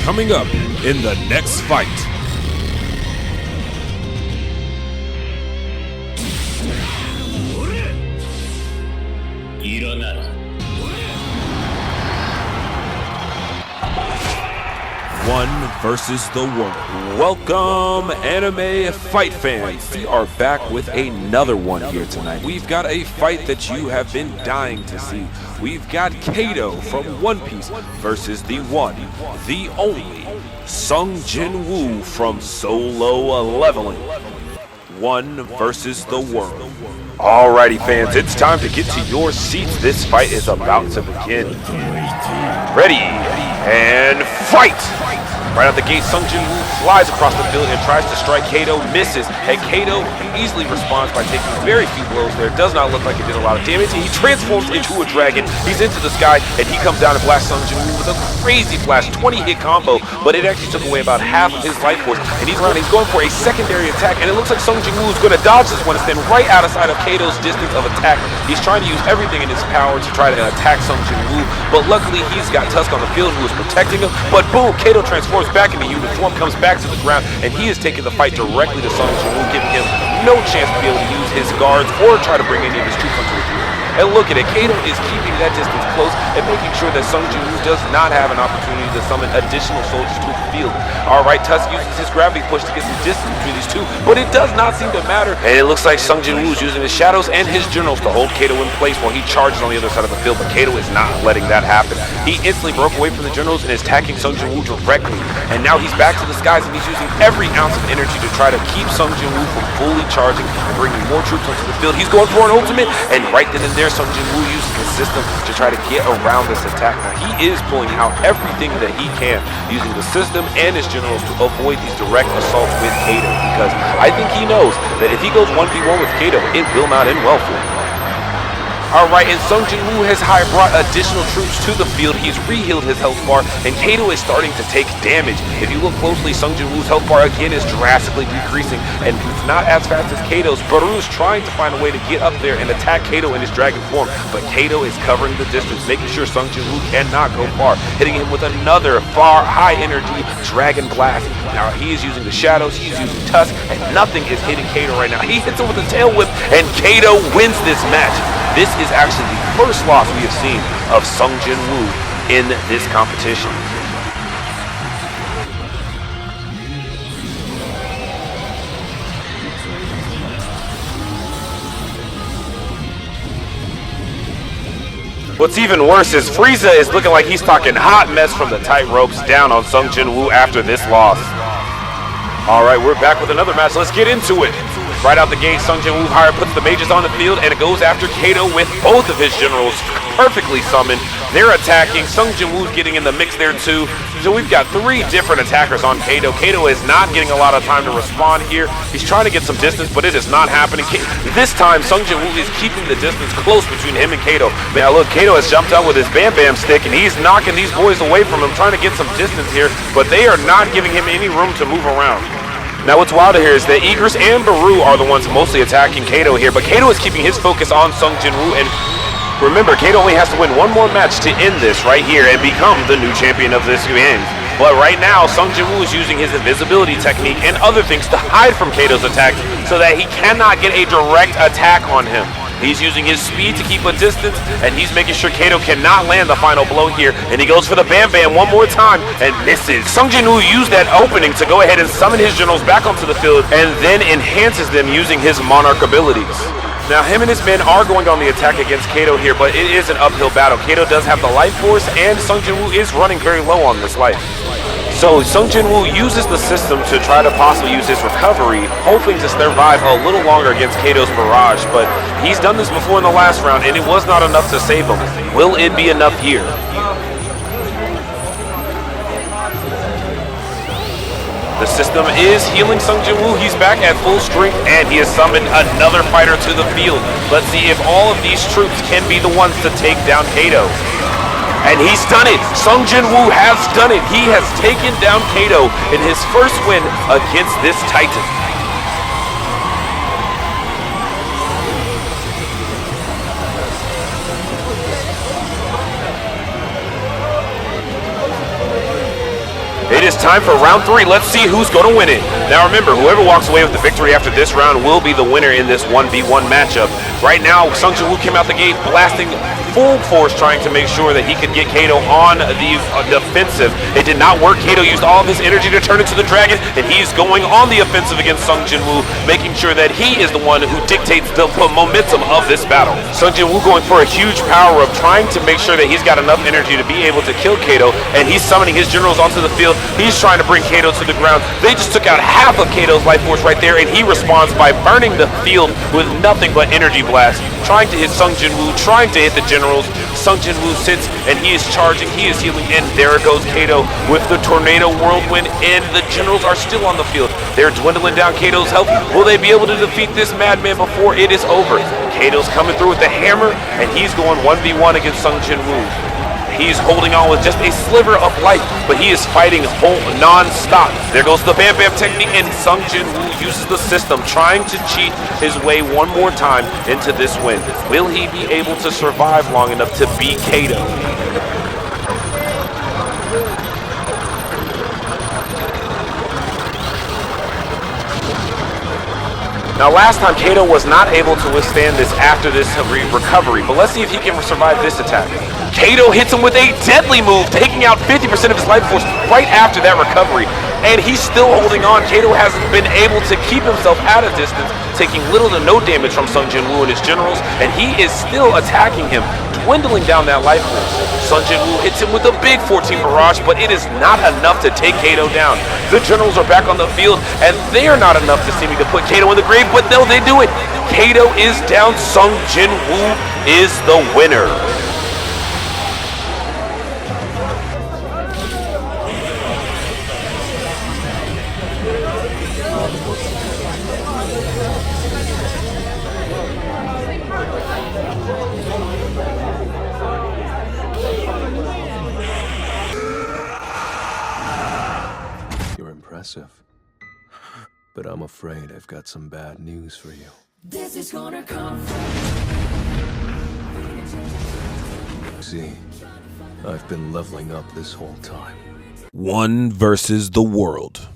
Coming up in the next fight. One versus the world. Welcome, anime fight fans. We are back with another one here tonight. We've got a fight that you have been dying to see. We've got Kaido from One Piece versus the one, the only, Jin-Woo from Solo Leveling. One versus the world. Alrighty fans, it's time to get to your seats. This fight is about to begin. Ready and fight! Right out the gate, Jin-Woo flies across the field and tries to strike Kaido, misses, and Kaido easily responds by taking very few blows there. Does not look like it did a lot of damage. He transforms into a dragon, he's into the sky, and he comes down and blasts Jin-Woo with a crazy blast, 20-hit combo, but it actually took away about half of his life force, and he's going for a secondary attack, and it looks like Jin-Woo is going to dodge this one and stand right outside of Kaido's distance of attack. He's trying to use everything in his power to try to attack Jin-Woo, but luckily he's got Tusk on the field who is protecting him, but boom, Kaido transforms back into human form, comes back to the ground, and he is taking the fight directly to Jin-Woo, giving him no chance to be able to use his guards or try to bring any of his troops onto the field. And look at it, Kaido is keeping that distance close and making sure that Jin-Woo does not have an opportunity to summon additional soldiers to the field. Alright, Tusk uses his gravity push to get some distance between these two, but it does not seem to matter. And it looks like Jin-Woo is using his shadows and his generals to hold Kaido in place while he charges on the other side of the field, but Kaido is not letting that happen. He instantly broke away from the generals and is attacking Jin-Woo directly. And now he's back to the skies and he's using every ounce of energy to try to keep Jin-Woo from fully charging and bringing more troops onto the field. He's going for an ultimate, and right then and there, Jin-Woo uses the system to try to get around this attack. Now, he is pulling out everything that he can, using the system and his generals to avoid these direct assaults with Kaido, because I think he knows that if he goes 1v1 with Kaido, it will not end well for him. Alright, and Jin-Woo has brought additional troops to the field. He's re-healed his health bar, and Kaido is starting to take damage. If you look closely, Jin-Woo's health bar again is drastically decreasing, and it's not as fast as Kaido's. Baru is trying to find a way to get up there and attack Kaido in his dragon form, but Kaido is covering the distance, making sure Jin-Woo cannot go far, hitting him with another high-energy dragon blast. Now, he is using the shadows, he's using Tusk, and nothing is hitting Kaido right now. He hits him with a tail whip, and Kaido wins this match. This is actually the first loss we have seen of Jin-Woo in this competition. What's even worse is Frieza is looking like he's talking hot mess from the tight ropes down on Jin-Woo after this loss. Alright, we're back with another match. Let's get into it. Right out the gate, Jin-Woo puts the mages on the field, and it goes after Kaido with both of his generals perfectly summoned. They're attacking. Jin-Woo's getting in the mix there too. So we've got three different attackers on Kaido. Kaido is not getting a lot of time to respond here. He's trying to get some distance, but it is not happening. This time, Jin-Woo is keeping the distance close between him and Kaido. Now look, Kaido has jumped out with his Bam Bam stick, and he's knocking these boys away from him, trying to get some distance here, but they are not giving him any room to move around. Now what's wild here is that Igris and Baru are the ones mostly attacking Kaido here, but Kaido is keeping his focus on Jin-Woo, and remember, Kaido only has to win one more match to end this right here and become the new champion of this game. But right now, Jin-Woo is using his invisibility technique and other things to hide from Kaido's attacks so that he cannot get a direct attack on him. He's using his speed to keep a distance, and he's making sure Kaido cannot land the final blow here. And he goes for the Bam Bam one more time and misses. Jin-Woo used that opening to go ahead and summon his generals back onto the field and then enhances them using his Monarch abilities. Now, him and his men are going on the attack against Kaido here, but it is an uphill battle. Kaido does have the life force, and Jin-Woo is running very low on this life. So Jin-Woo uses the system to try to possibly use his recovery, hoping to survive a little longer against Kaido's barrage, but he's done this before in the last round, and it was not enough to save him. Will it be enough here? The system is healing Jin-Woo. He's back at full strength, and he has summoned another fighter to the field. Let's see if all of these troops can be the ones to take down Kaido. And he's done it! Jin-Woo has done it! He has taken down Kaido in his first win against this Titan. It It is time for round 3. Let's see who's going to win it. Now remember, whoever walks away with the victory after this round will be the winner in this 1v1 matchup. Right now, Sung Jin-Woo came out the gate blasting full force, trying to make sure that he could get Kaido on the defensive. It did not work. Kaido used all of his energy to turn into the dragon, and he's going on the offensive against Sung Jin-Woo, making sure that he is the one who dictates the momentum of this battle. Sung Jin-Woo going for a huge power up, trying to make sure that he's got enough energy to be able to kill Kaido, and he's summoning his generals onto the field. He's trying to bring Kaido to the ground. They just took out half of Kaido's life force right there, and he responds by burning the field with nothing but energy blast, trying to hit Sung Jin-Woo, trying to hit the generals. Sung Jin-Woo sits and he is charging, he is healing, and there goes Kaido with the tornado whirlwind, and the generals are still on the field. They're dwindling down Kaido's health. Will they be able to defeat this madman before it is over? Kaido's coming through with the hammer, and he's going 1v1 against Sung Jin-Woo. He's holding on with just a sliver of life, but he is fighting non-stop. There goes the Bam Bam technique, and Sung Jin-Woo uses the system, trying to cheat his way one more time into this win. Will he be able to survive long enough to beat Kaido? Now last time Kaido was not able to withstand this after this recovery, but let's see if he can survive this attack. Kaido hits him with a deadly move, taking out 50% of his life force right after that recovery, and he's still holding on. Kaido hasn't been able to keep himself at a distance, taking little to no damage from Sung Jin-Woo and his generals, and he is still attacking him, dwindling down that life force. Sung Jin-Woo hits him with a big 14 barrage, but it is not enough to take Kaido down. The generals are back on the field, and they are not enough to seeming to put Kaido in the grave, but no, they do it. Kaido is down. Sung Jin-Woo is the winner. Impressive. But I'm afraid I've got some bad news for you. This is gonna come from... See, I've been leveling up this whole time. One versus the world.